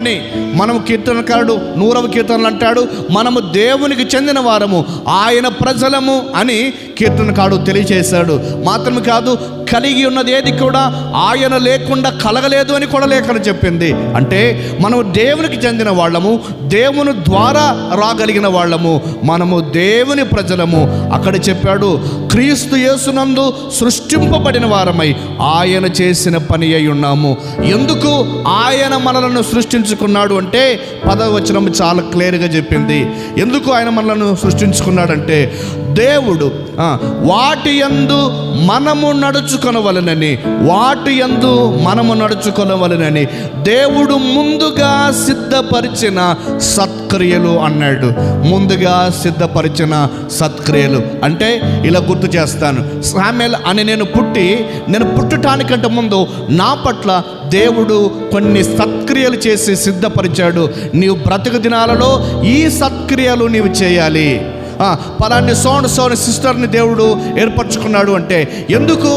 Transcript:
మనము కీర్తనకారుడు 100వ కీర్తనలు అంటాడు, మనము దేవునికి చెందిన వారము, ఆయన ప్రజలము అని కీర్తనకారుడు తెలియజేశాడు. మాత్రమే కాదు, కలిగి ఉన్నది ఏది కూడా ఆయన లేకుండా కలగలేదు అని కూడా లేఖనం చెప్పింది. అంటే మనము దేవునికి చెందిన వాళ్ళము, దేవుని ద్వారా రాగలిగిన వాళ్ళము, మనము దేవుని ప్రజలము. అక్కడ చెప్పాడు, క్రీస్తు యేసునందు సృష్టింపబడిన వారమై ఆయన చేసిన పని అయి ఉన్నాము. ఎందుకు ఆయన మనలను సృష్టించుకున్నాడు అంటే 10వ వచనం చాలా క్లియర్గా చెప్పింది. ఎందుకు ఆయన మనలను సృష్టించుకున్నాడంటే, దేవుడు వాటి యందు మనము నడుచుకొనవలెనని, వాటి యందు మనము నడుచుకొనవలెనని దేవుడు ముందుగా సిద్ధపరిచిన సత్క్రియలు అన్నాడు. ముందుగా సిద్ధపరిచిన సత్క్రియలు అంటే ఇలా గుర్తు చేస్తాను. సామెల్ అని నేను పుట్టటానికంటే ముందు నా పట్ల దేవుడు కొన్ని సత్క్రియలు చేసి సిద్ధపరిచాడు. నీవు బ్రతుకు దినాలలో ఈ సత్క్రియలు నీవు చేయాలి. పలాన్ని సోను సిస్టర్ని దేవుడు ఏర్పరచుకున్నాడు అంటే ఎందుకు